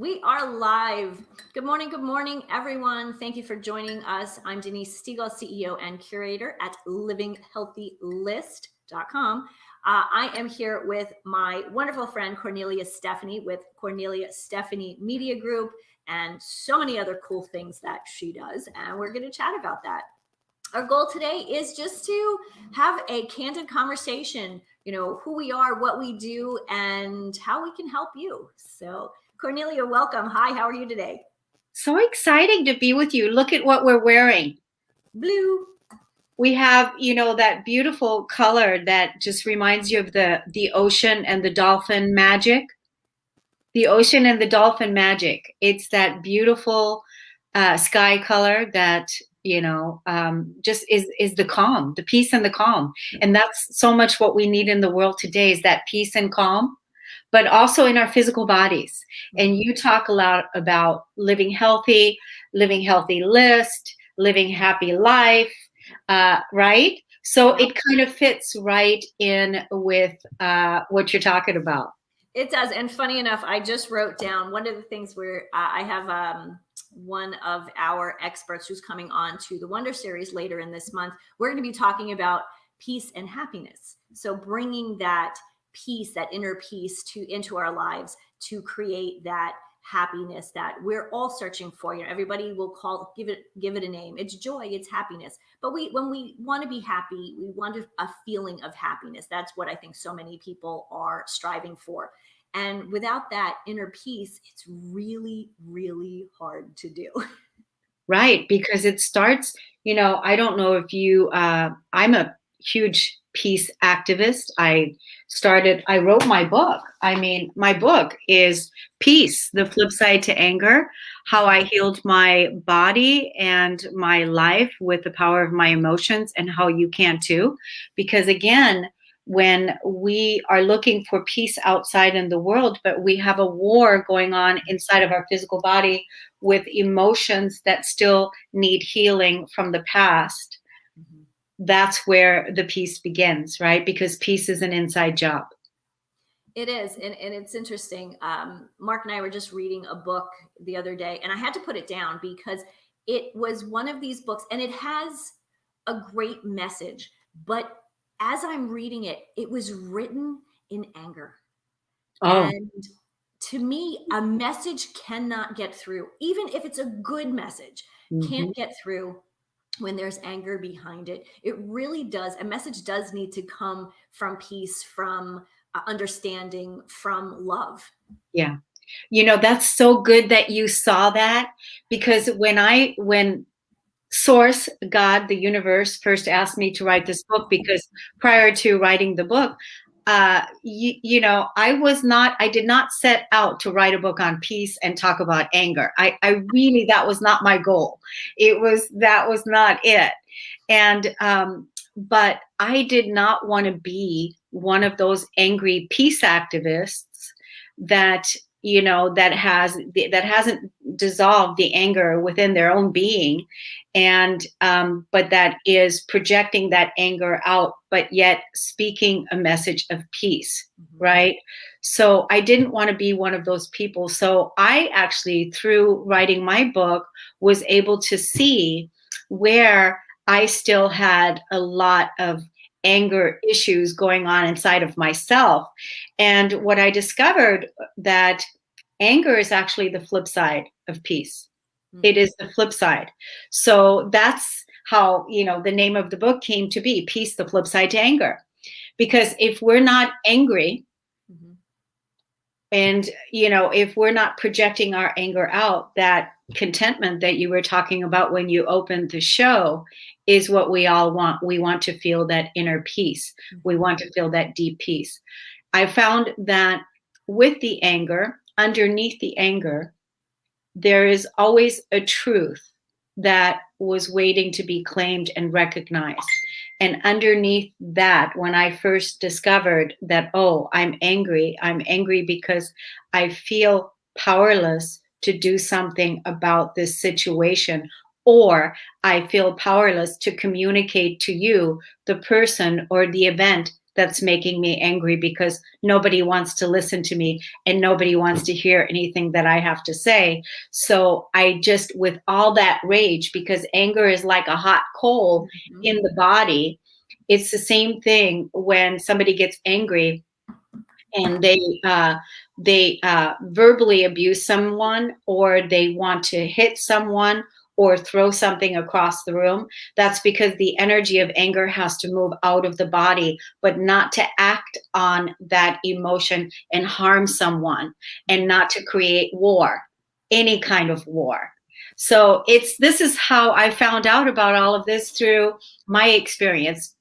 We are live. Good morning, everyone. Thank you for joining us. I'm Denise Stegall, CEO and curator at livinghealthylist.com. I am here with my wonderful friend, Kornelia Stephanie, with Kornelia Stephanie Media Group, and so many other cool things that she does. And we're going to chat about that. Our goal today is just to have a candid conversation, who we are, what we do, and how we can help you. So, Kornelia, welcome. Hi, how are you today? So exciting to be with you. Look at what we're wearing. Blue. We have, that beautiful color that just reminds you of the ocean and the dolphin magic. The ocean and the dolphin magic. It's that beautiful sky color that, just is the calm, the peace and the calm. And that's so much what we need in the world today is that peace and calm, but also in our physical bodies. And you talk a lot about living healthy list, living happy life, right? So it kind of fits right in with what you're talking about. It does. And funny enough, I just wrote down one of the things where I have one of our experts who's coming on to the Wonder Series later in this month. We're going to be talking about peace and happiness. So bringing that peace, that inner peace into our lives to create that happiness that we're all searching for. Everybody will give it a name. It's joy, it's happiness. But when we want to be happy, we want a feeling of happiness. That's what I think so many people are striving for. And without that inner peace, it's really, really hard to do. Right, because it starts, I don't know if I'm a huge peace activist. I wrote my book. My book is Peace, the Flip Side to Anger, how I healed my body and my life with the power of my emotions, and how you can too. Because again, when we are looking for peace outside in the world, but we have a war going on inside of our physical body with emotions that still need healing from the past, that's where the peace begins, right? Because peace is an inside job. It is. And it's interesting. Mark and I were just reading a book the other day, and I had to put it down because it was one of these books, and it has a great message. But as I'm reading it, it was written in anger. Oh. And to me, a message cannot get through, even if it's a good message, can't get through when there's anger behind it. It really does. A message does need to come from peace, from understanding, from love. Yeah. That's so good that you saw that, because when Source, God, the universe, first asked me to write this book, because prior to writing the book, I did not set out to write a book on peace and talk about anger. That was not my goal. That was not it. And, but I did not want to be one of those angry peace activists that hasn't dissolved the anger within their own being, and but that is projecting that anger out, but yet speaking a message of peace, right? So I didn't want to be one of those people. So I actually, through writing my book, was able to see where I still had a lot of anger issues going on inside of myself. And what I discovered, that anger is actually the flip side of peace. It is the flip side. So that's how, the name of the book came to be, Peace, the Flip Side to Anger. Because if we're not angry, and, if we're not projecting our anger out, that contentment that you were talking about when you opened the show is what we all want. We want to feel that inner peace. We want to feel that deep peace. I found that with the anger, underneath the anger, there is always a truth that was waiting to be claimed and recognized. And underneath that, when I first discovered that, oh, I'm angry because I feel powerless to do something about this situation, or I feel powerless to communicate to you, the person or the event that's making me angry because nobody wants to listen to me and nobody wants to hear anything that I have to say. So I just, with all that rage, because anger is like a hot coal Mhm. in the body, it's the same thing when somebody gets angry and they verbally abuse someone, or they want to hit someone or throw something across the room. That's because the energy of anger has to move out of the body, but not to act on that emotion and harm someone, and not to create war, any kind of war. So this is how I found out about all of this, through my experience.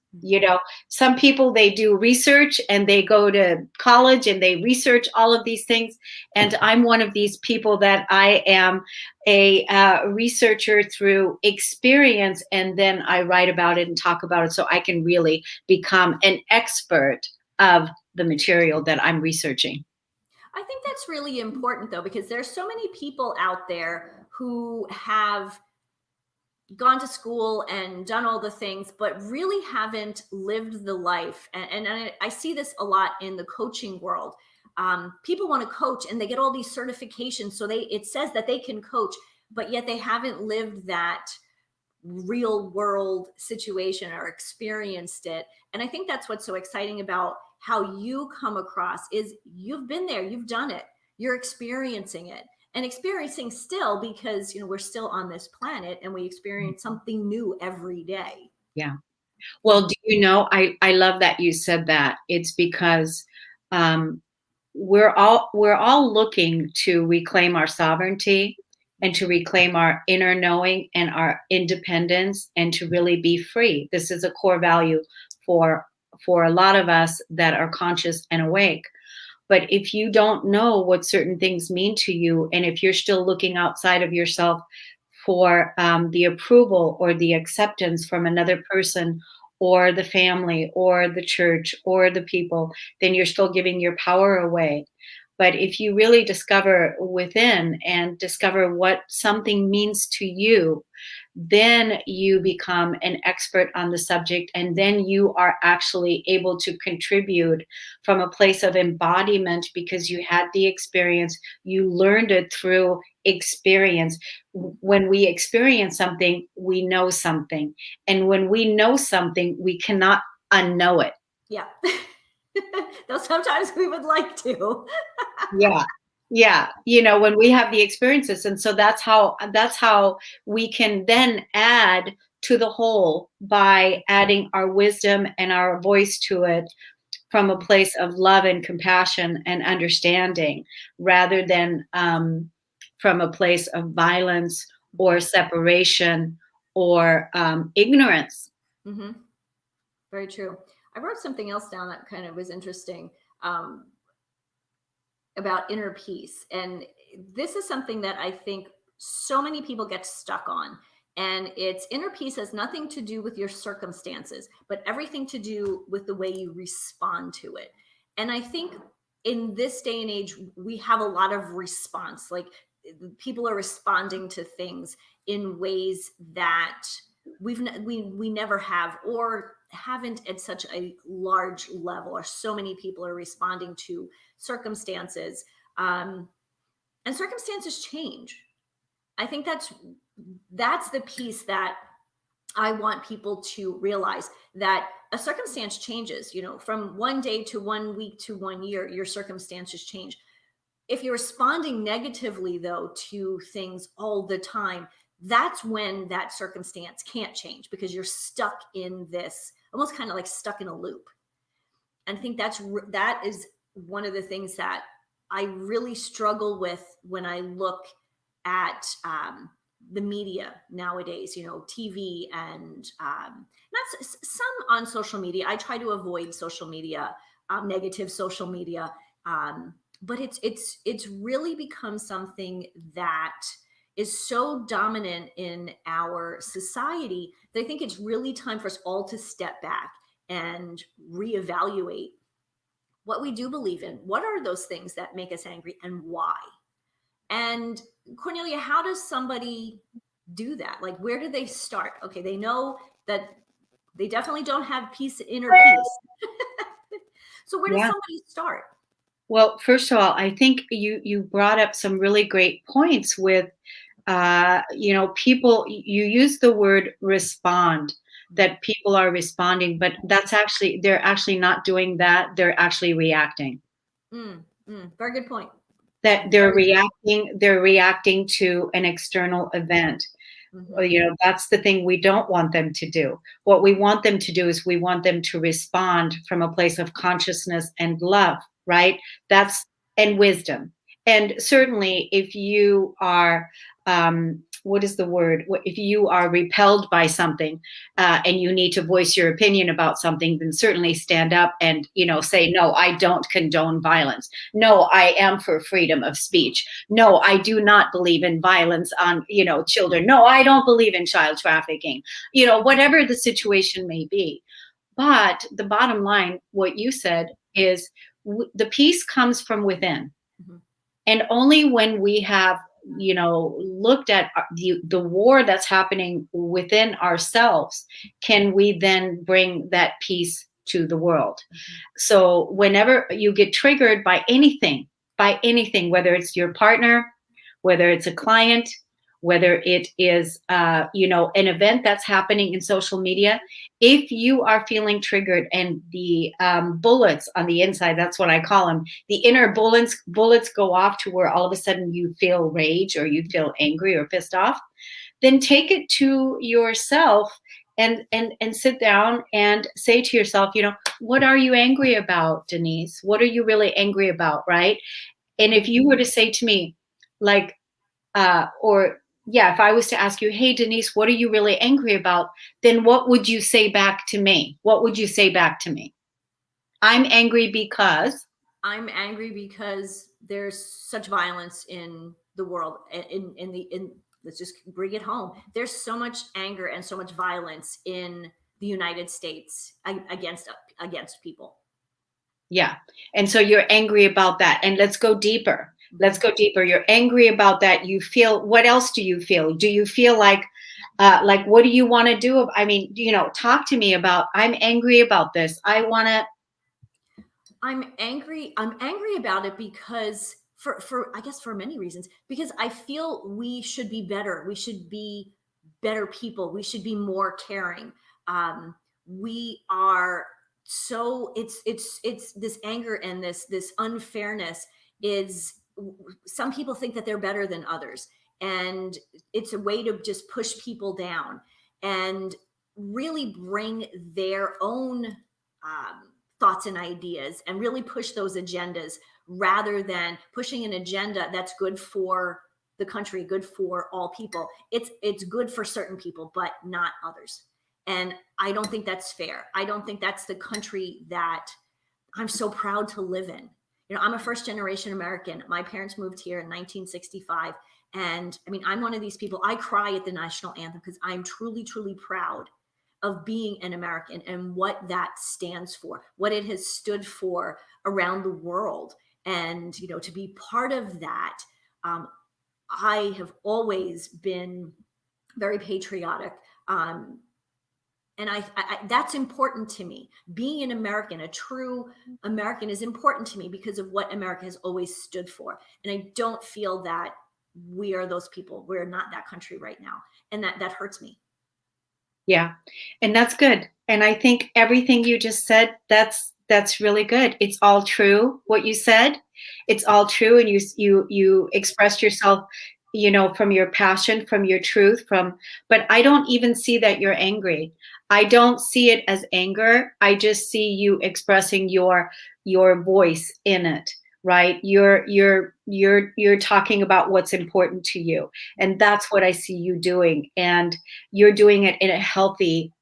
Some people, they do research and they go to college and they research all of these things, and I'm one of these people that I am a researcher through experience, and then I write about it and talk about it so I can really become an expert of the material that I'm researching. I think that's really important though, because there's so many people out there who have gone to school and done all the things, but really haven't lived the life. And I see this a lot in the coaching world. People want to coach and they get all these certifications. So it says that they can coach, but yet they haven't lived that real world situation or experienced it. And I think that's what's so exciting about how you come across is you've been there, you've done it, you're experiencing it and experiencing still, because we're still on this planet and we experience something new every day. Yeah. Well, do you know, I love that you said that. It's because um, we're all looking to reclaim our sovereignty and to reclaim our inner knowing and our independence and to really be free. This is a core value for for a lot of us that are conscious and awake. But if you don't know what certain things mean to you, and if you're still looking outside of yourself for the approval or the acceptance from another person or the family or the church or the people, then you're still giving your power away. But if you really discover within and discover what something means to you, then you become an expert on the subject, and then you are actually able to contribute from a place of embodiment because you had the experience, you learned it through experience. When we experience something, we know something, and when we know something, we cannot unknow it. Yeah. Though sometimes we would like to. Yeah. Yeah, when we have the experiences, and so that's how we can then add to the whole by adding our wisdom and our voice to it from a place of love and compassion and understanding, rather than from a place of violence or separation or ignorance. Hmm. Very true. I wrote something else down that kind of was interesting. Um, about inner peace. And this is something that I think so many people get stuck on. And it's inner peace has nothing to do with your circumstances, but everything to do with the way you respond to it. And I think in this day and age, we have a lot of response. Like people are responding to things in ways that we never have or haven't at such a large level, or so many people are responding to circumstances, um, and circumstances change. I think that's the piece that I want people to realize, that a circumstance changes, from one day to 1 week to 1 year, your circumstances change. If you're responding negatively though to things all the time, that's when that circumstance can't change, because you're stuck in this, almost kind of like stuck in a loop. And I think that is one of the things that I really struggle with when I look at the media nowadays, TV and not some on social media. I try to avoid social media, negative social media, but it's really become something that is so dominant in our society that I think it's really time for us all to step back and reevaluate what we do believe in. What are those things that make us angry and why? And Cornelia, how does somebody do that? Like, where do they start? Okay, they know that they definitely don't have peace, inner peace. So where does Yeah. somebody start? Well, first of all, I think you brought up some really great points with people. You use the word respond, that people are responding, but they're actually not doing that. They're actually reacting. Very good point. That they're reacting to an external event. That's the thing we don't want them to do. What we want them to do is we want them to respond from a place of consciousness and love, right? That's and wisdom. And certainly if you are what is the word? If you are repelled by something and you need to voice your opinion about something, then certainly stand up and say, no, I don't condone violence. No, I am for freedom of speech. No, I do not believe in violence on children. No, I don't believe in child trafficking. Whatever the situation may be. But the bottom line, what you said is the peace comes from within. Mhm. And only when we have looked at the war that's happening within ourselves can we then bring that peace to the world. So whenever you get triggered by anything, whether it's your partner, whether it's a client, whether it is an event that's happening in social media, if you are feeling triggered and the bullets on the inside, that's what I call them, the inner bullets go off to where all of a sudden you feel rage or you feel angry or pissed off, then take it to yourself and sit down and say to yourself, what are you angry about, Denise? What are you really angry about, right? And if you were to say to me, like, if I was to ask you, hey, Denise, what are you really angry about? Then what would you say back to me? What would you say back to me? I'm angry because. I'm angry because there's such violence in the world. Let's just bring it home. There's so much anger and so much violence in the United States against people. Yeah. And so you're angry about that. And let's go deeper. You're angry about that. You feel, what else do you feel? Do you feel like what do you want to do? I mean, talk to me about, I'm angry about this. I'm angry about it because for I guess for many reasons, because I feel we should be better. We should be better people. We should be more caring. We are so it's this anger and this unfairness is, some people think that they're better than others, and it's a way to just push people down and really bring their own thoughts and ideas and really push those agendas rather than pushing an agenda that's good for the country, good for all people. It's good for certain people, but not others. And I don't think that's fair. I don't think that's the country that I'm so proud to live in. I'm a first generation American. My parents moved here in 1965. And I mean, I'm one of these people, I cry at the national anthem because I'm truly, truly proud of being an American and what that stands for, what it has stood for around the world. And, to be part of that, I have always been very patriotic. And I that's important to me. Being an American, a true American, is important to me because of what America has always stood for. And I don't feel that we are those people. We're not that country right now. And that hurts me. Yeah. And that's good. And I think everything you just said, that's really good. It's all true what you said. It's all true, and you expressed yourself, from your passion, from your truth, but I don't even see that you're angry. I don't see it as anger. I just see you expressing your voice in it, right? You're talking about what's important to you. And that's what I see you doing. And you're doing it in a healthy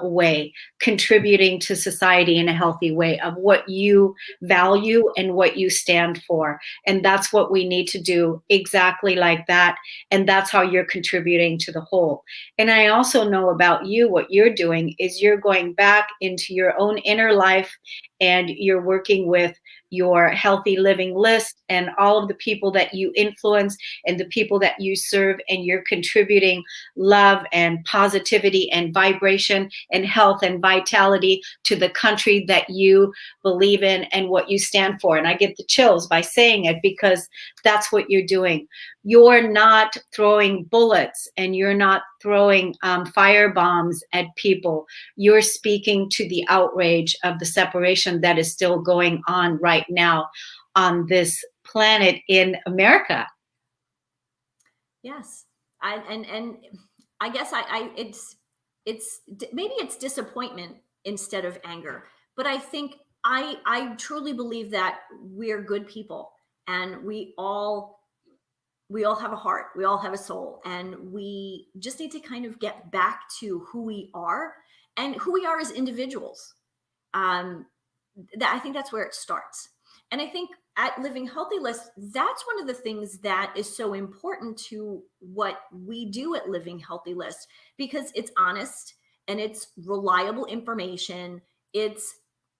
way, contributing to society in a healthy way of what you value and what you stand for. And that's what we need to do, exactly like that. And that's how you're contributing to the whole. And I also know about you, what you're doing is you're going back into your own inner life and you're working with your healthy living list and all of the people that you influence and the people that you serve, and you're contributing love and positivity and vibration and health and vitality to the country that you believe in and what you stand for. And I get the chills by saying it, because that's what you're doing. You're not throwing bullets and you're not throwing fire bombs at people. You're speaking to the outrage of the separation that is still going on right now on this planet in America. Yes. And I guess it's maybe it's disappointment instead of anger, but I think I truly believe that we're good people, and we all have a heart, we all have a soul, and we just need to kind of get back to who we are and who we are as individuals. That I think that's where it starts. And I think at Living Healthy List, that's one of the things that is so important to what we do at Living Healthy List, because it's honest and it's reliable information. It's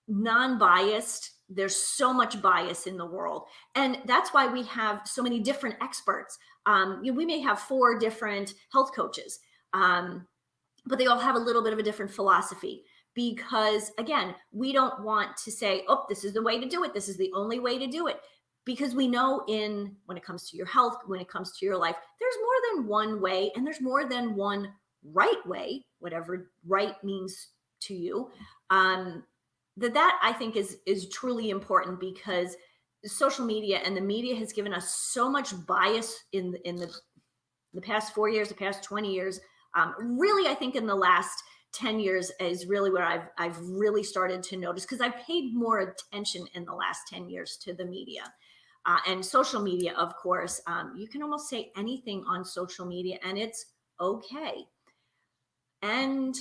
non-biased. There's so much bias in the world. And that's why we have so many different experts. We may have 4 different health coaches, but they all have a little bit of a different philosophy. Because again, we don't want to say, oh, this is the way to do it, this is the only way to do it, because we know when it comes to your health, when it comes to your life, there's more than one way, and there's more than one right way, whatever right means to you. That I think is truly important, because social media and the media has given us so much bias in the past 4 years, the past 20 years. Really, I think in the last 10 years is really where I've really started to notice, because I've paid more attention in the last 10 years to the media and social media. Of course, you can almost say anything on social media and it's okay. And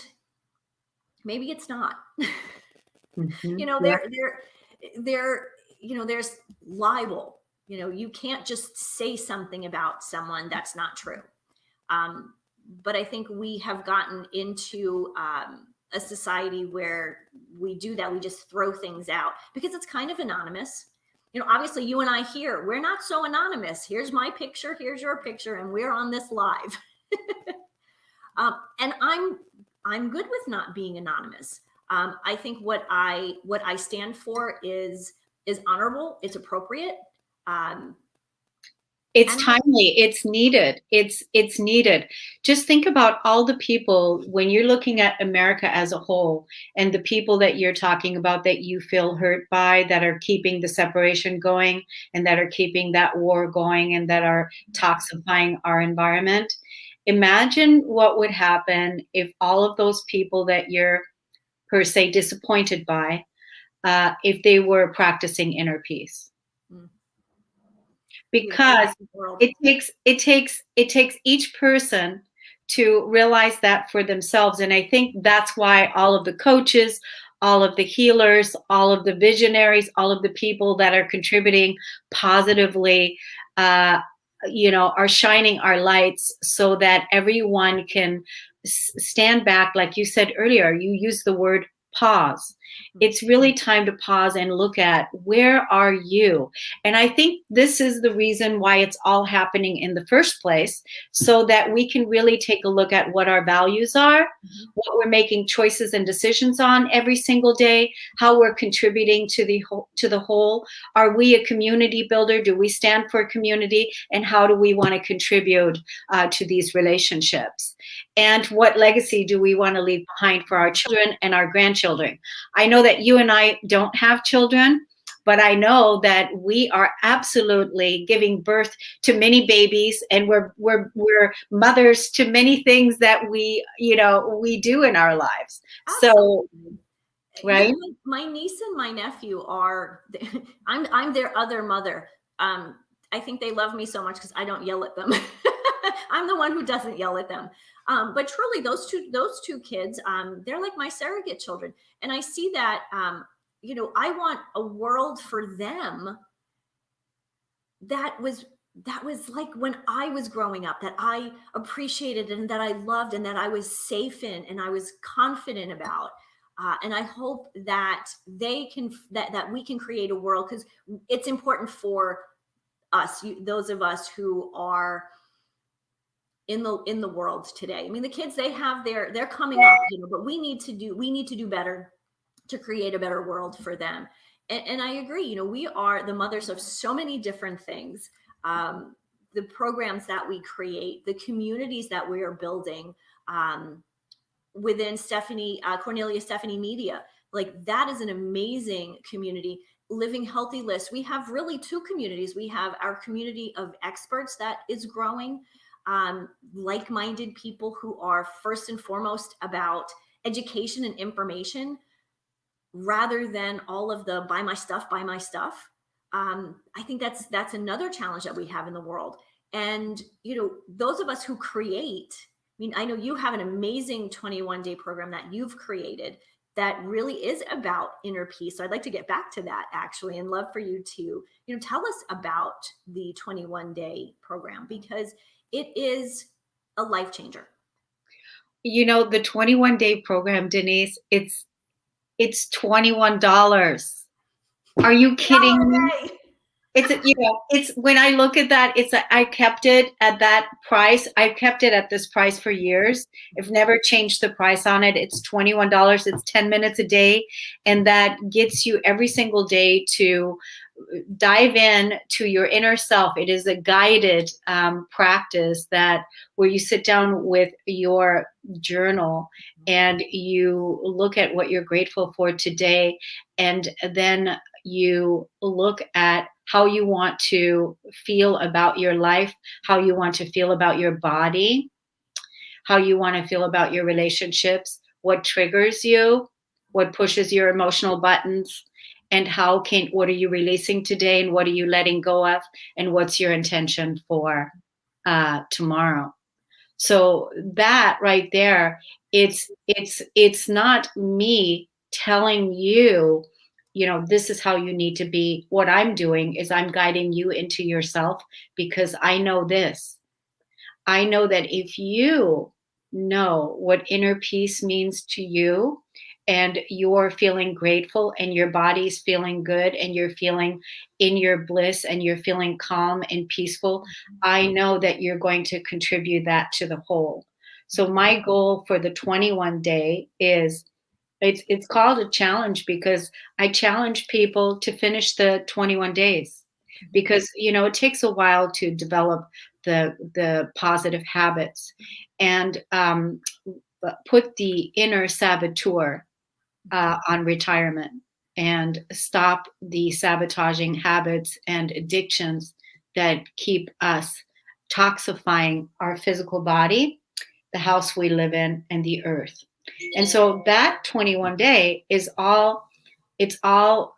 maybe it's not. Mm-hmm. You know, there's libel. You can't just say something about someone that's not true. But I think we have gotten into a society where we do that. We just throw things out because it's kind of anonymous. Obviously you and I here, we're not so anonymous. Here's my picture, here's your picture, and we're on this live. And I'm good with not being anonymous. I think what I stand for is honorable. It's appropriate. It's timely. It's needed. It's needed. Just think about all the people, when you're looking at America as a whole, and the people that you're talking about that you feel hurt by, that are keeping the separation going, and that are keeping that war going, and that are toxifying our environment. Imagine what would happen if all of those people that you're per se disappointed by, if they were practicing inner peace. Because it takes each person to realize that for themselves. And I think that's why all of the coaches, all of the healers, all of the visionaries, all of the people that are contributing positively, are shining our lights, so that everyone can stand back. Like you said earlier, you used the word pause. It's really time to pause and look at, where are you? And I think this is the reason why it's all happening in the first place, so that we can really take a look at what our values are, what we're making choices and decisions on every single day, how we're contributing to the whole. Are we a community builder? Do we stand for a community? And how do we want to contribute to these relationships? And what legacy do we want to leave behind for our children and our grandchildren? I know that you and I don't have children, but I know that we are absolutely giving birth to many babies, and we're mothers to many things that we do in our lives. Absolutely. So, right? My niece and my nephew are. I'm their other mother. I think they love me so much because I don't yell at them. I'm the one who doesn't yell at them. But truly, those two kids, they're like my surrogate children. And I see that, I want a world for them that was like when I was growing up, that I appreciated and that I loved and that I was safe in and I was confident about. And I hope that that we can create a world, because it's important for us, those of us who are in the world today. I mean, the kids, they're coming up, but we need to do better to create a better world for them. And I agree, we are the mothers of so many different things. Um, the programs that we create, the communities that we are building, within Kornelia Stephanie Media, like that is an amazing community. Living Healthy List, we have really two communities. We have our community of experts that is growing, like-minded people who are first and foremost about education and information, rather than all of the buy my stuff. I think that's another challenge that we have in the world. And those of us who create, I mean, I know you have an amazing 21-day program that you've created that really is about inner peace. So I'd like to get back to that, actually, and love for you to tell us about the 21-day program, because it is a life changer. The 21-day program, Denise, it's $21. Are you kidding me? Holiday. It's when I look at that, I kept it at that price. I kept it at this price for years. I've never changed the price on it. It's $21. It's 10 minutes a day. And that gets you every single day to dive in to your inner self. It is a guided practice where you sit down with your journal and you look at what you're grateful for today, and then you look at how you want to feel about your life, how you want to feel about your body, how you want to feel about your relationships, what triggers you, what pushes your emotional buttons, and what are you releasing today, and what are you letting go of, and what's your intention for tomorrow. So that right there, it's not me telling you, this is how you need to be. What I'm doing is I'm guiding you into yourself, because I know this. I know that if you know what inner peace means to you, and you're feeling grateful, and your body's feeling good, and you're feeling in your bliss, and you're feeling calm and peaceful, I know that you're going to contribute that to the whole. So my goal for the 21-day is, it's called a challenge, because I challenge people to finish the 21 days, because it takes a while to develop the positive habits, and put the inner saboteur on retirement, and stop the sabotaging habits and addictions that keep us toxifying our physical body, the house we live in, and the earth. And so that 21-day is all, it's all,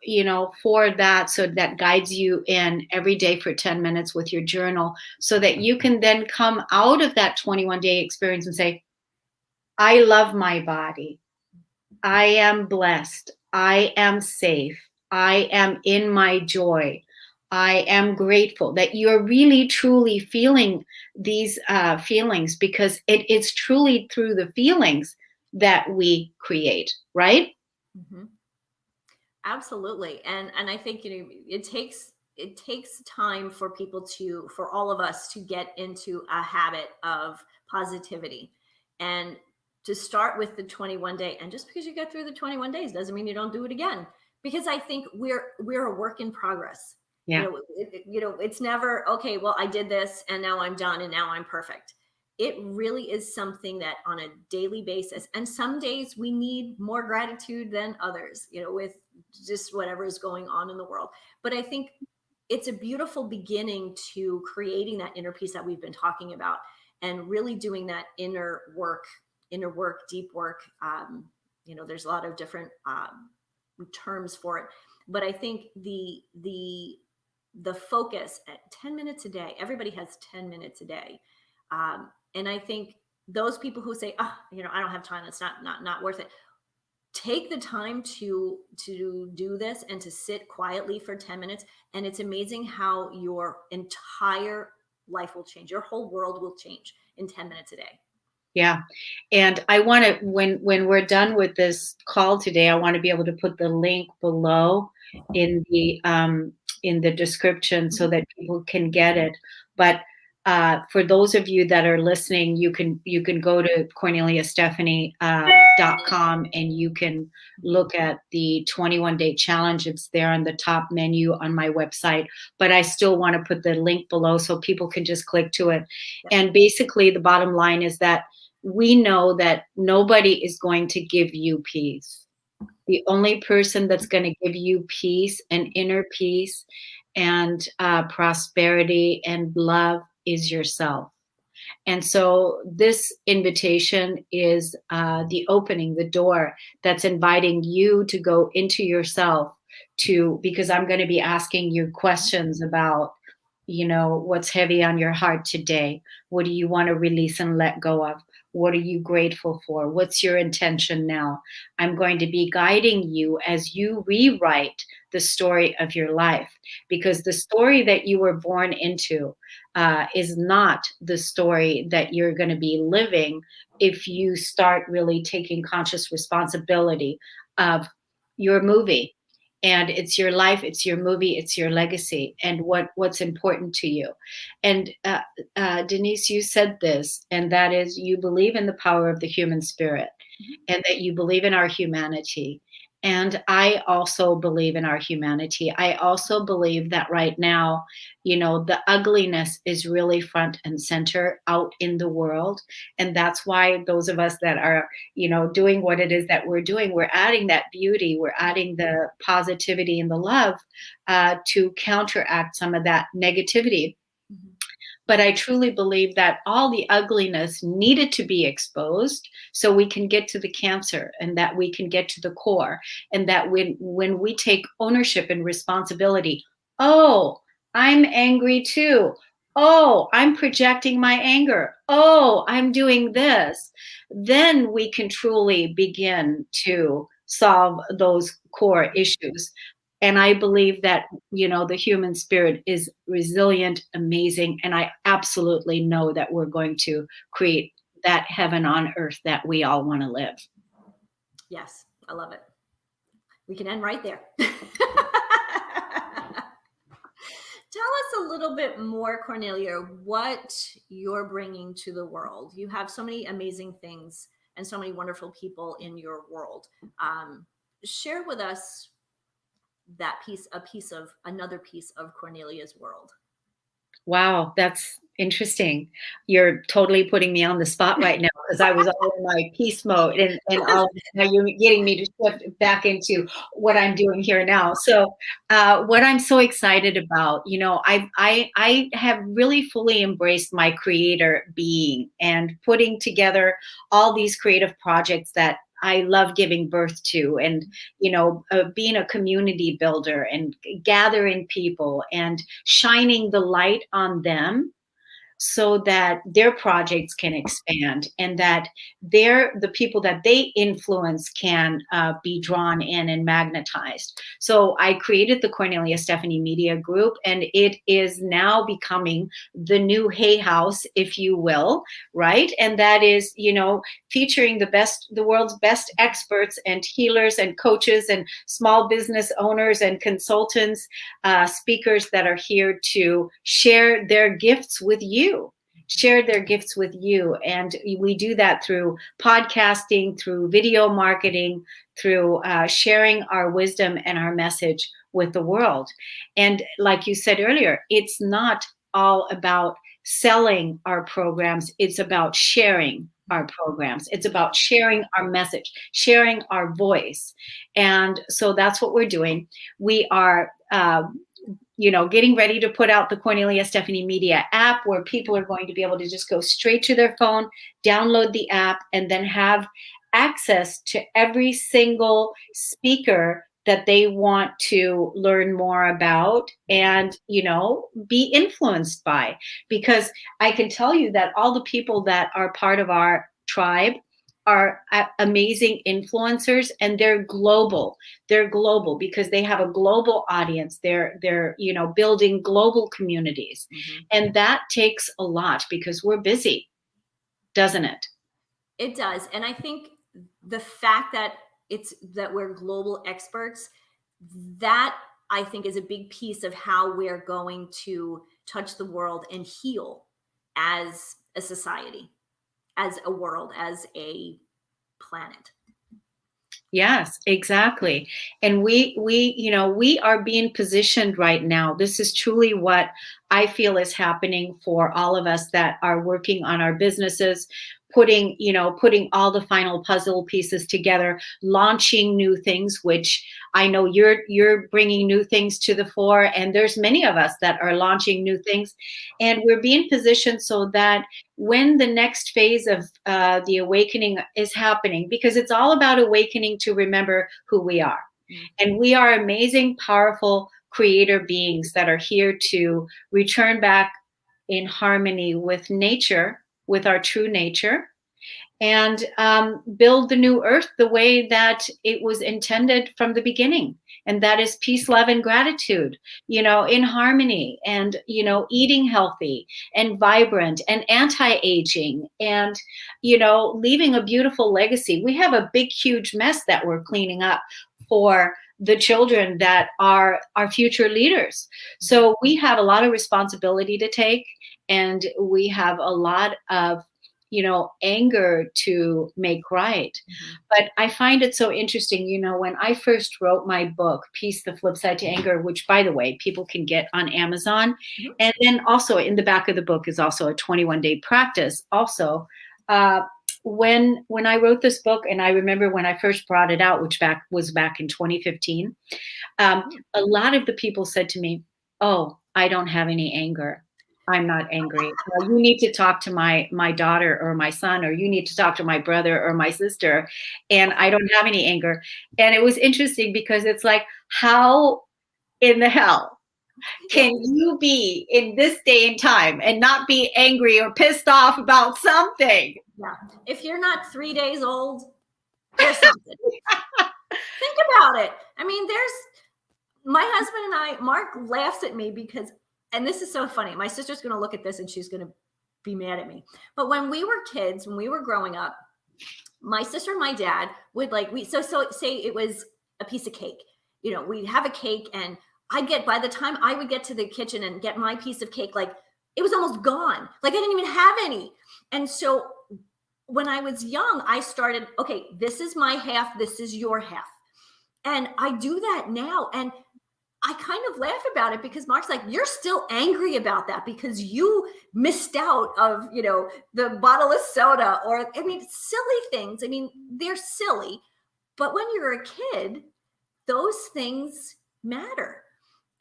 for that. So that guides you in every day for 10 minutes with your journal, so that you can then come out of that 21-day experience and say, I love my body. I am blessed. I am safe. I am in my joy. I am grateful. That you're really truly feeling these feelings, because it's truly through the feelings that we create, right? Mm-hmm. Absolutely. And I think, it takes time for for all of us to get into a habit of positivity, and to start with the 21-day. And just because you get through the 21 days doesn't mean you don't do it again, because I think we're a work in progress. Yeah. It's never, okay, well, I did this and now I'm done and now I'm perfect. It really is something that on a daily basis, and some days we need more gratitude than others, with just whatever is going on in the world. But I think it's a beautiful beginning to creating that inner peace that we've been talking about, and really doing that inner work, deep work. There's a lot of different terms for it, but I think the focus at 10 minutes a day, everybody has 10 minutes a day. And I think those people who say, oh, I don't have time, it's not worth it. Take the time to do this, and to sit quietly for 10 minutes. And it's amazing how your entire life will change. Your whole world will change in 10 minutes a day. Yeah. And I want to, when we're done with this call today, I want to be able to put the link below in the description so that people can get it. But for those of you that are listening, you can go to CorneliaStephanie.com and you can look at the 21-day challenge. It's there on the top menu on my website. But I still want to put the link below so people can just click to it. And basically, the bottom line is that we know that nobody is going to give you peace. The only person that's going to give you peace and inner peace and prosperity and love is yourself. And so this invitation is the opening, the door that's inviting you to go into yourself because I'm going to be asking you questions about, what's heavy on your heart today? What do you want to release and let go of? What are you grateful for? What's your intention now? I'm going to be guiding you as you rewrite the story of your life, because the story that you were born into is not the story that you're going to be living if you start really taking conscious responsibility of your movie. And it's your life, it's your movie, it's your legacy, and what's important to you. And Denise, you said this, and that is, you believe in the power of the human spirit, and that you believe in our humanity. And I also believe in our humanity. I also believe that right now, the ugliness is really front and center out in the world. And that's why those of us that are, doing what it is that we're doing, we're adding that beauty, we're adding the positivity and the love to counteract some of that negativity. But I truly believe that all the ugliness needed to be exposed so we can get to the cancer, and that we can get to the core, and that when we take ownership and responsibility, oh, I'm angry too. Oh, I'm projecting my anger. Oh, I'm doing this. Then we can truly begin to solve those core issues. And I believe that, the human spirit is resilient, amazing. And I absolutely know that we're going to create that heaven on earth that we all want to live. Yes, I love it. We can end right there. Tell us a little bit more, Kornelia, what you're bringing to the world. You have so many amazing things and so many wonderful people in your world. Share with us another piece of Kornelia's world. Wow, that's interesting. You're totally putting me on the spot right now, because I was all in my peace mode, and all now you're getting me to shift back into what I'm doing here now. So what I'm so excited about, I have really fully embraced my creator being and putting together all these creative projects that I love giving birth to, and being a community builder and gathering people and shining the light on them so that their projects can expand, and that the people that they influence can be drawn in and magnetized. So I created the Kornelia Stephanie Media Group, and it is now becoming the new Hay House, if you will, right? And that is, featuring the world's best experts and healers and coaches and small business owners and consultants, speakers that are here to share their gifts with you. And we do that through podcasting, through video marketing, through sharing our wisdom and our message with the world. And like you said earlier, it's not all about selling our programs. It's about sharing our programs. It's about sharing our message, sharing our voice. And so that's what we're doing. We are getting ready to put out the Kornelia Stephanie Media app, where people are going to be able to just go straight to their phone, download the app, and then have access to every single speaker that they want to learn more about and, be influenced by. Because I can tell you that all the people that are part of our tribe are amazing influencers, and they're global. They're global because they have a global audience. They're building global communities. And that takes a lot, because we're busy, doesn't it? It does. And I think the fact that we're global experts, that I think is a big piece of how we're going to touch the world and heal as a society, as a world, as a planet. Yes, exactly. And we are being positioned right now. This is truly what I feel is happening for all of us that are working on our businesses, putting all the final puzzle pieces together, launching new things, which I know you're bringing new things to the fore, and there's many of us that are launching new things, and we're being positioned so that when the next phase of the awakening is happening, because it's all about awakening to remember who we are. And we are amazing, powerful creator beings that are here to return back in harmony with nature, with our true nature, and build the new earth the way that it was intended from the beginning. And that is peace, love, and gratitude, in harmony, and, eating healthy and vibrant and anti-aging, and, leaving a beautiful legacy. We have a big, huge mess that we're cleaning up for the children that are our future leaders. So we have a lot of responsibility to take, and we have a lot of anger to make right. But I find it so interesting, when I first wrote my book, Peace, the Flip Side to Anger, which, by the way, people can get on Amazon. And then also in the back of the book is also a 21-day practice. Also, when I wrote this book, and I remember when I first brought it out, which was back in 2015, a lot of the people said to me, "Oh, I don't have any anger. I'm not angry. Well, you need to talk to my daughter or my son, or you need to talk to my brother or my sister, and I don't have any anger." And it was interesting because it's like, how in the hell can you be in this day and time and not be angry or pissed off about something? Yeah. If you're not 3 days old, there's something. Think about it. I mean, my husband and I, Mark laughs at me because, and this is so funny, my sister's going to look at this and she's going to be mad at me. But when we were kids, when we were growing up, my sister and my dad would so say it was a piece of cake. We'd have a cake, and by the time I would get to the kitchen and get my piece of cake, like it was almost gone. Like I didn't even have any. And so when I was young, I started, okay, this is my half, this is your half. And I do that now. And I kind of laugh about it because Mark's like, you're still angry about that because you missed out of, the bottle of soda, or, silly things. They're silly, but when you're a kid, those things matter.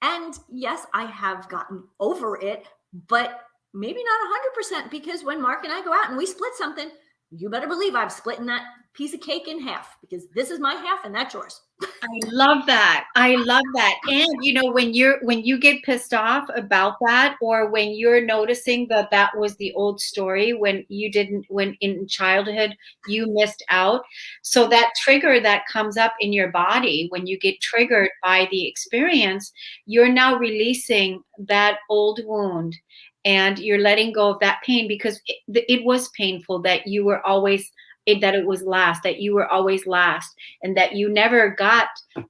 And yes, I have gotten over it, but maybe not 100%, because when Mark and I go out and we split something, you better believe I'm splitting that piece of cake in half, because this is my half and that's yours. I love that. I love that. And when you get pissed off about that, or when you're noticing that was the old story, when in childhood you missed out. So that trigger that comes up in your body, when you get triggered by the experience, you're now releasing that old wound, and you're letting go of that pain, because it was painful that you were always that it was last, that you were always last, and that you never got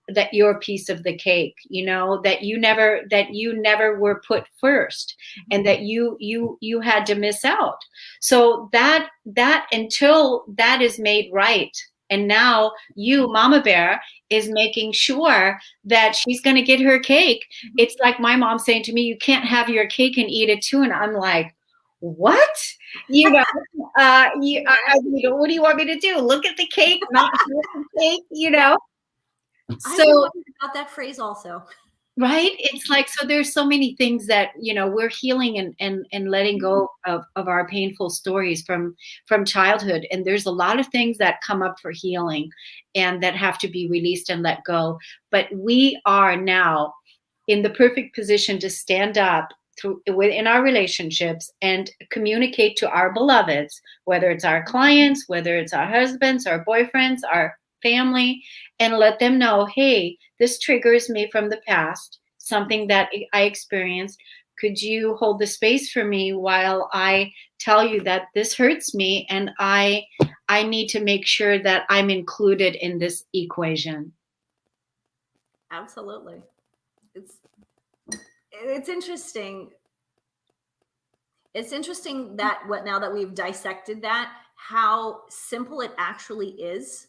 that your piece of the cake, that you never were put first, and that you had to miss out. So that until that is made right, and now you, Mama Bear, is making sure that she's going to get her cake. It's like my mom saying to me, "You can't have your cake and eat it too." And I'm like, what? What do you want me to do? Look at the cake, not the cake, So I wondered about that phrase also. Right? It's like, so there's so many things that, we're healing and letting go of our painful stories from childhood. And there's a lot of things that come up for healing and that have to be released and let go. But we are now in the perfect position to stand up within our relationships and communicate to our beloveds, whether it's our clients, whether it's our husbands, our boyfriends, our family, and let them know, hey, this triggers me from the past, something that I experienced. could you hold the space for me while I tell you that this hurts me, and I need to make sure that I'm included in this equation. Absolutely. It's interesting. It's interesting that now that we've dissected that, how simple it actually is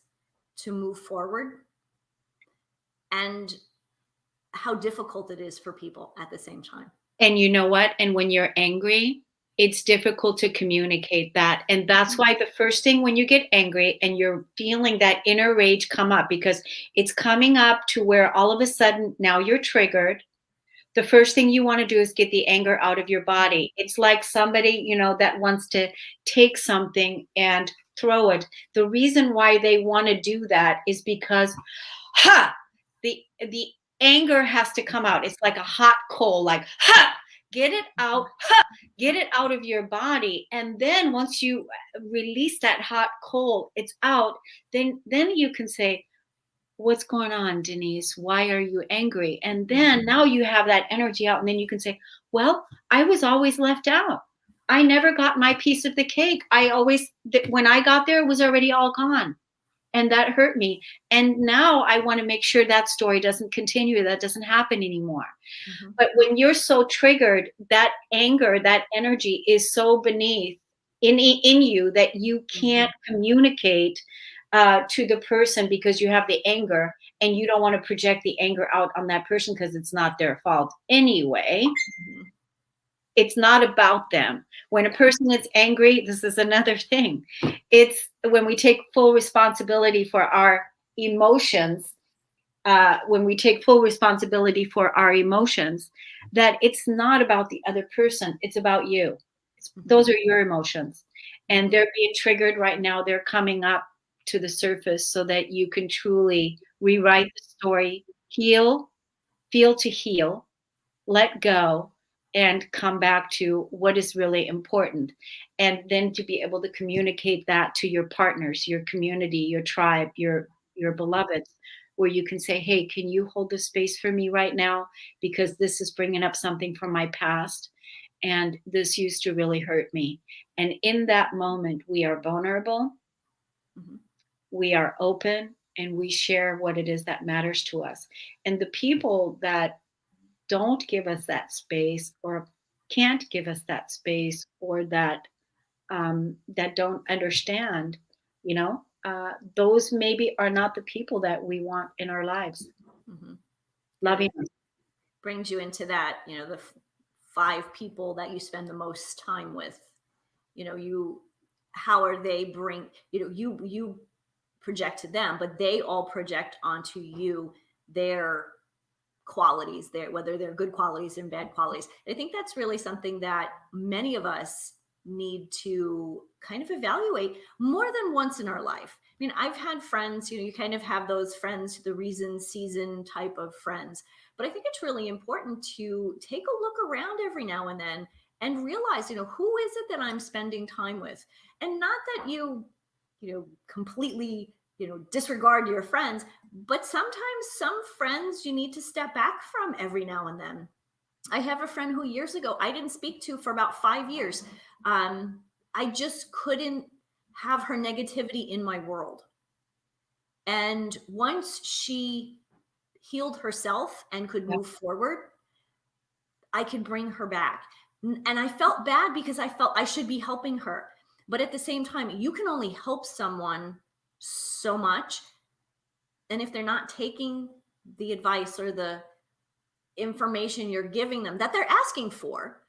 to move forward, and how difficult it is for people at the same time. And you know what? And when you're angry, it's difficult to communicate that. And that's why the first thing when you get angry and you're feeling that inner rage come up, because it's coming up to where all of a sudden now you're triggered. The first thing you want to do is get the anger out of your body. It's like somebody, that wants to take something and throw it. The reason why they want to do that is because, the anger has to come out. It's like a hot coal, like, get it out, get it out of your body. And then once you release that hot coal, it's out, then you can say, what's going on, Denise? Why are you angry? And then now you have that energy out, and then you can say, well, I was always left out. I never got my piece of the cake. When I got there, it was already all gone. And that hurt me. And now I want to make sure that story doesn't continue. That doesn't happen anymore. Mm-hmm. But when you're so triggered, that anger, that energy is so beneath in you that you can't communicate to the person, because you have the anger and you don't want to project the anger out on that person because it's not their fault anyway. Mm-hmm. It's not about them. When a person is angry, this is another thing. It's when we take full responsibility for our emotions, that it's not about the other person. It's about you. Those are your emotions. And they're being triggered right now. They're coming up to the surface so that you can truly rewrite the story, feel to heal, let go, and come back to what is really important. And then to be able to communicate that to your partners, your community, your tribe, your beloveds, where you can say, hey, can you hold the space for me right now? Because this is bringing up something from my past, and this used to really hurt me. And in that moment, we are vulnerable, we are open, and we share what it is that matters to us. And the people that don't give us that space, or can't give us that space, or that don't understand, those maybe are not the people that we want in our lives. Loving us. Brings you into that, the 5 people that you spend the most time with. How are they you project to them, but they all project onto you their qualities, whether they're good qualities and bad qualities. I think that's really something that many of us need to kind of evaluate more than once in our life. I mean, I've had friends, you kind of have those friends, the reason season type of friends, but I think it's really important to take a look around every now and then and realize, who is it that I'm spending time with? And not that you completely disregard your friends, but sometimes some friends you need to step back from every now and then. I have a friend who years ago I didn't speak to for about 5 years. I just couldn't have her negativity in my world. And once she healed herself and could move forward, I could bring her back. And I felt bad because I felt I should be helping her. But at the same time, you can only help someone so much. And if they're not taking the advice or the information you're giving them that they're asking for,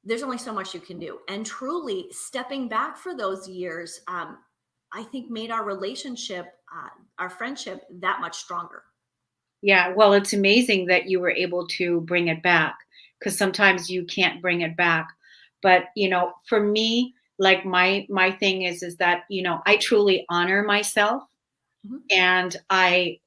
there's only so much you can do. And truly stepping back for those years, I think made our relationship, our friendship, that much stronger. Yeah, well, it's amazing that you were able to bring it back, because sometimes you can't bring it back. But, for me, like my thing is that, I truly honor myself, and I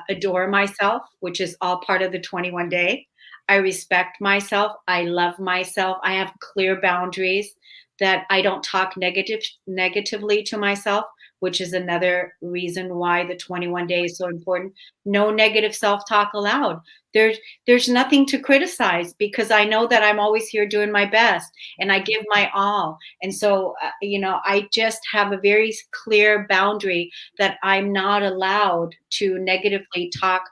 adore myself, which is all part of the 21 day. I respect myself. I love myself. I have clear boundaries, that I don't talk negatively to myself, which is another reason why the 21 days is so important. No negative self-talk allowed. There's nothing to criticize, because I know that I'm always here doing my best and I give my all. And so, I just have a very clear boundary that I'm not allowed to negatively talk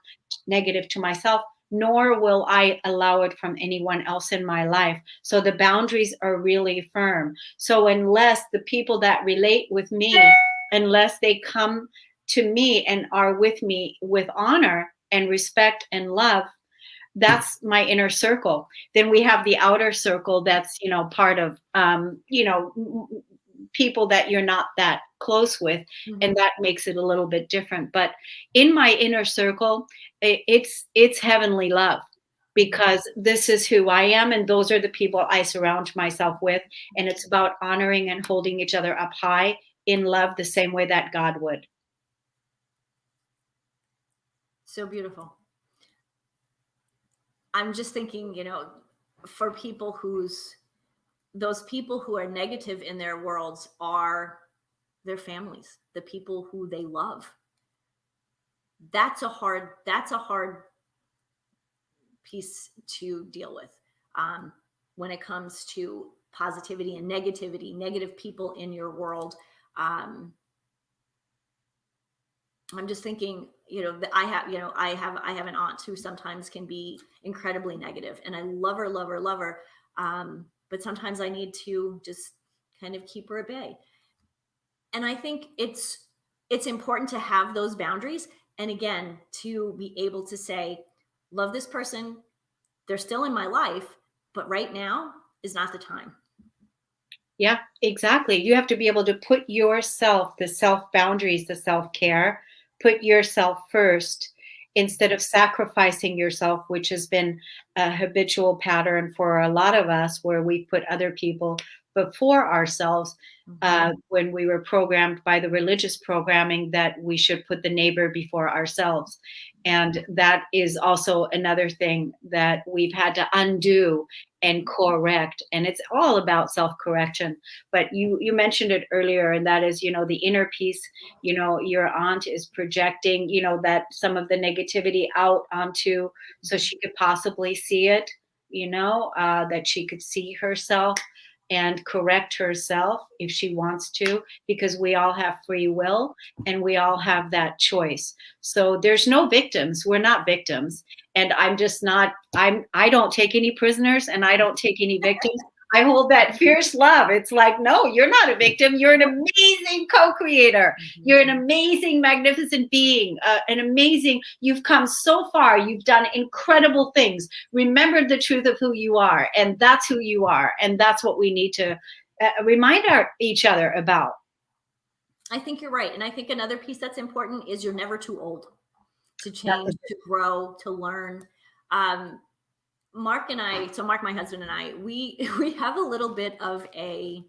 negative to myself, nor will I allow it from anyone else in my life. So the boundaries are really firm. So unless the people that relate with me, unless they come to me and are with me with honor and respect and love, that's my inner circle. Then we have the outer circle that's, part of, people that you're not that close with. Mhm. And that makes it a little bit different. But in my inner circle, it's heavenly love, because this is who I am and those are the people I surround myself with. And it's about honoring and holding each other up high in love, the same way that God would. So beautiful. I'm just thinking, for people those people who are negative in their worlds are their families, the people who they love. That's a hard piece to deal with, when it comes to positivity and negativity, negative people in your world. I'm just thinking, that I have an aunt who sometimes can be incredibly negative, and I love her, love her, love her. But sometimes I need to just kind of keep her at bay. And I think it's important to have those boundaries. And again, to be able to say, love this person, they're still in my life, but right now is not the time. Yeah, exactly. You have to be able to put yourself, the self boundaries, the self care, put yourself first instead of sacrificing yourself, which has been a habitual pattern for a lot of us, where we put other people before ourselves. When we were programmed by the religious programming that we should put the neighbor before ourselves. And that is also another thing that we've had to undo and correct. And it's all about self-correction. But you mentioned it earlier, and that is, the inner peace. Your aunt is projecting, that some of the negativity out onto, so she could possibly see it, that she could see herself and correct herself if she wants to, because we all have free will and we all have that choice. So there's no victims. We're not victims. And I'm just not, I don't take any prisoners and I don't take any victims. I hold that fierce love. It's like, no, you're not a victim. You're an amazing co-creator. You're an amazing, magnificent being, you've come so far. You've done incredible things. Remember the truth of who you are. And that's who you are. And that's what we need to remind each other about. I think you're right. And I think another piece that's important is you're never too old to change, to grow, to learn. Mark, my husband and I, we have a little bit of a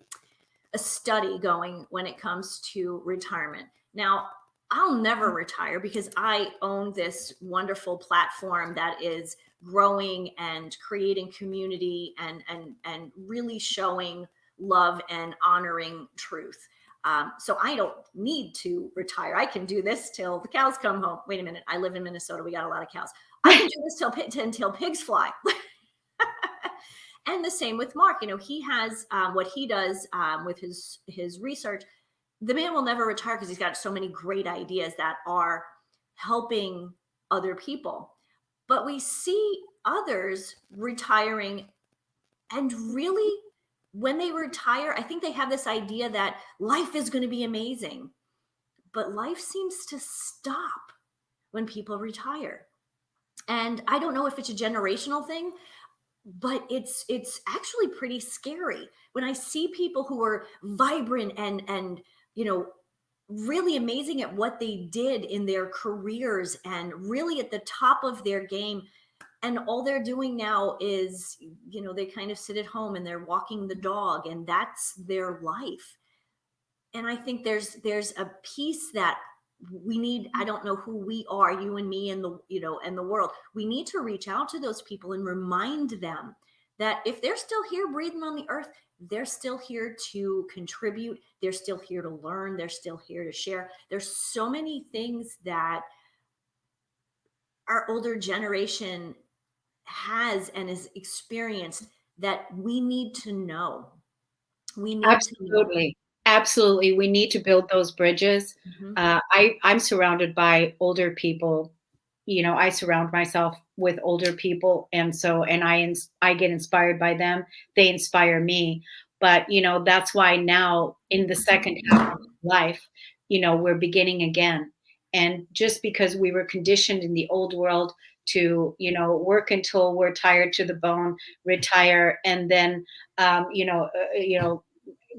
study going when it comes to retirement. Now, I'll never retire because I own this wonderful platform that is growing and creating community and really showing love and honoring truth. So I don't need to retire. I can do this till the cows come home. Wait a minute. I live in Minnesota. We got a lot of cows. I can do this until pigs fly. And the same with Mark. He has what he does with his research. The man will never retire because he's got so many great ideas that are helping other people. But we see others retiring, and really, when they retire, I think they have this idea that life is going to be amazing. But life seems to stop when people retire. And I don't know if it's a generational thing, but it's actually pretty scary when I see people who are vibrant and really amazing at what they did in their careers and really at the top of their game, and all they're doing now is they kind of sit at home and they're walking the dog, and that's their life. And I think there's a piece that we need. I don't know who we are, you and me and the world. We need to reach out to those people and remind them that if they're still here breathing on the earth, they're still here to contribute. They're still here to learn. They're still here to share. There's so many things that our older generation has and has experienced that we need to know. We need to know. Absolutely. Absolutely. We need to build those bridges. Mhm. I'm surrounded by older people. I surround myself with older people. And so, and I get inspired by them. They inspire me. But, that's why now in the second half of life, we're beginning again. And just because we were conditioned in the old world to, work until we're tired to the bone, retire, and then,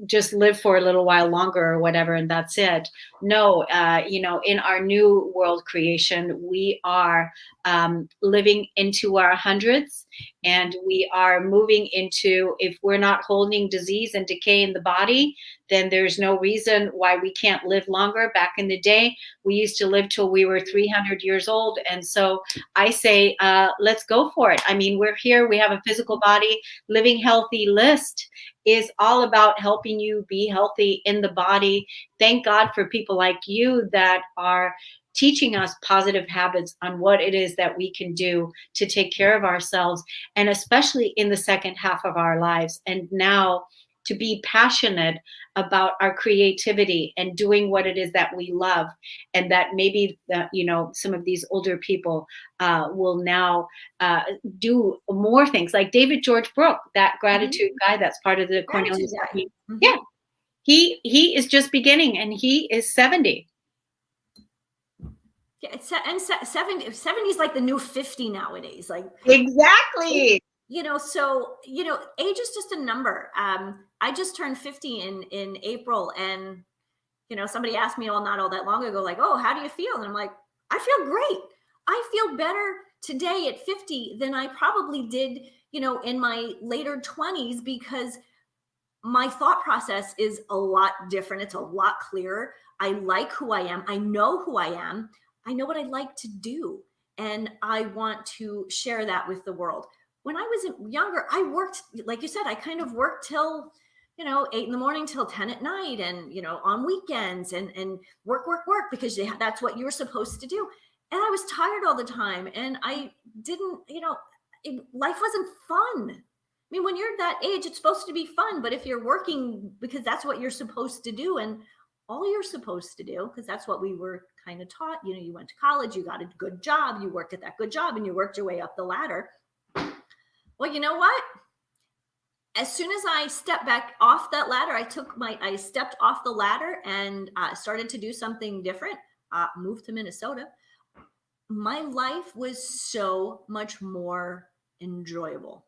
just live for a little while longer or whatever, and that's it. No, in our new world creation, we are living into our hundreds, and we are moving into, if we're not holding disease and decay in the body, then there's no reason why we can't live longer. Back in the day, we used to live till we were 300 years old. And so I say, let's go for it. I mean, we're here, we have a physical body. Living Healthy list is all about helping you be healthy in the body. Thank God for people like you that are teaching us positive habits on what it is that we can do to take care of ourselves, and especially in the second half of our lives. And now to be passionate about our creativity and doing what it is that we love, and that maybe some of these older people will now do more things, like David George Brooke, that gratitude guy that's part of the Cornelia Gratitude guy. Stephanie. Mhm. Yeah, he is just beginning, and he is 70. Yeah, and 70 is like the new 50 nowadays. Like, Exactly. so age is just a number. I just turned 50 in April, and somebody asked me, well, not all that long ago, like, oh, how do you feel? And I'm like, I feel great. I feel better today at 50 than I probably did, in my later 20s, because my thought process is a lot different. It's a lot clearer. I like who I am. I know who I am. I know what I like to do. And I want to share that with the world. When I was younger, I worked, like you said, I kind of worked till, 8 in the morning till 10 at night, and, on weekends, and work, because that's what you were supposed to do. And I was tired all the time. And I didn't, life wasn't fun. I mean, when you're that age, it's supposed to be fun. But if you're working because that's what you're supposed to do, and all you're supposed to do, because that's what we were kind of taught, you went to college, you got a good job, you worked at that good job, and you worked your way up the ladder. Well, you know what? As soon as I stepped back off that ladder, I stepped off the ladder and started to do something different, moved to Minnesota. My life was so much more enjoyable.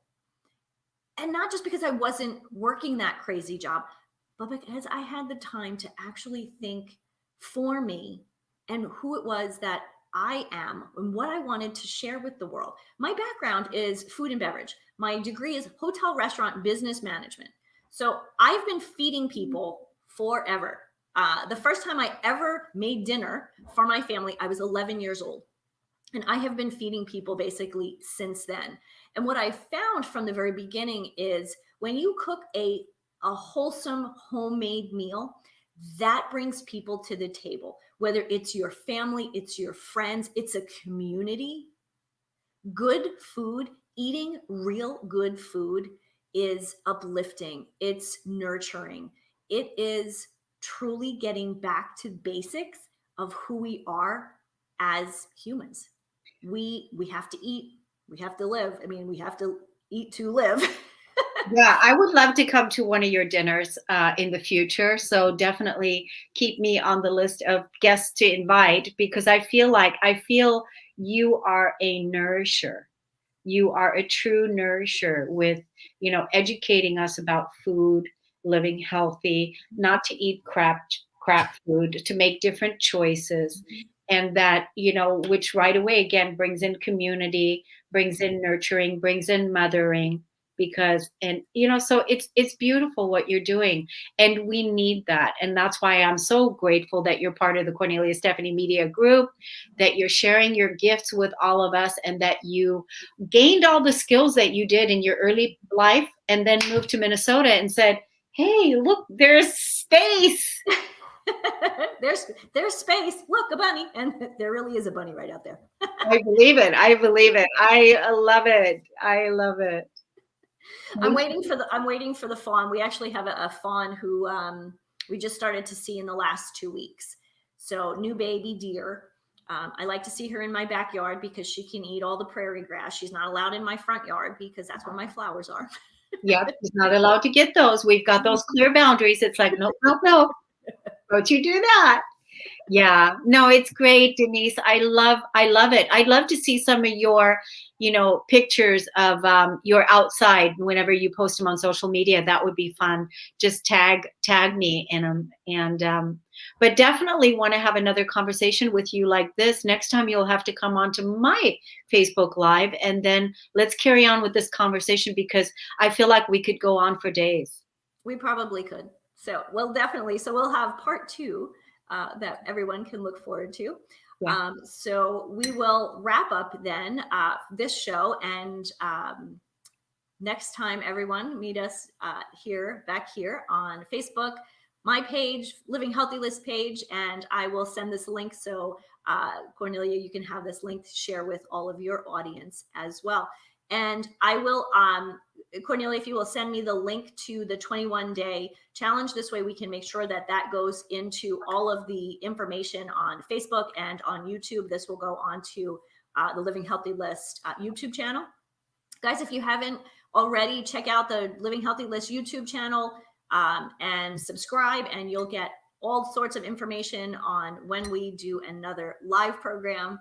And not just because I wasn't working that crazy job, but because I had the time to actually think for me and who it was that I am and what I wanted to share with the world. My background is food and beverage. My degree is hotel restaurant business management. So I've been feeding people forever. The first time I ever made dinner for my family, I was 11 years old. And I have been feeding people basically since then. And what I found from the very beginning is when you cook a wholesome homemade meal, that brings people to the table, whether it's your family, it's your friends, it's a community. Good food, eating real good food, is uplifting, it's nurturing, it is truly getting back to basics of who we are as humans. We have to eat, we have to live. I mean, we have to eat to live. Yeah, I would love to come to one of your dinners in the future. So definitely keep me on the list of guests to invite, because I feel you are a nourisher. You are a true nourisher with, educating us about food, living healthy, not to eat crap food, to make different choices. And that, which right away again brings in community, brings in nurturing, brings in mothering. because, and so it's beautiful what you're doing, and we need that. And that's why I'm so grateful that you're part of the Cornelia Stephanie Media Group, that you're sharing your gifts with all of us, and that you gained all the skills that you did in your early life and then moved to Minnesota and said, hey, look, there's space. there's space. Look, a bunny. And there really is a bunny right out there. I believe it. I believe it. I love it. I love it. I'm waiting for the fawn. We actually have a fawn who we just started to see in the last 2 weeks. So new baby deer. I like to see her in my backyard because she can eat all the prairie grass. She's not allowed in my front yard because that's where my flowers are. Yep, she's not allowed to get those. We've got those clear boundaries. It's like, nope, nope, nope. Don't you do that. Yeah, no, it's great, Denise. I love it. I'd love to see some of your, pictures of your outside whenever you post them on social media. That would be fun. Just tag me in them. And but definitely want to have another conversation with you like this. Next time you'll have to come onto my Facebook Live, and then let's carry on with this conversation, because I feel like we could go on for days. We probably could. So, well, definitely. So we'll have part 2 that everyone can look forward to. Yeah. So we will wrap up then this show, and next time, everyone, meet us back here on Facebook, my page, Living Healthy List page, and I will send this link. So Cornelia, you can have this link to share with all of your audience as well. And I will, Cornelia, if you will send me the link to the 21-day challenge, this way we can make sure that that goes into all of the information on Facebook and on YouTube. This will go on to the Living Healthy List YouTube channel. Guys, if you haven't already, check out the Living Healthy List YouTube channel and subscribe, and you'll get all sorts of information on when we do another live program,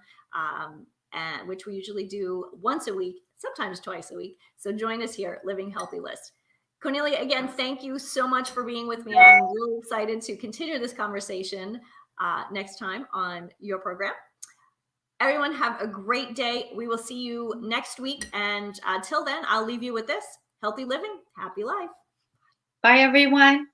and which we usually do once a week, sometimes twice a week. So join us here at Living Healthy List. Cornelia, again, thank you so much for being with me. I'm really excited to continue this conversation next time on your program. Everyone have a great day. We will see you next week. And till then, I'll leave you with this: healthy living, happy life. Bye, everyone.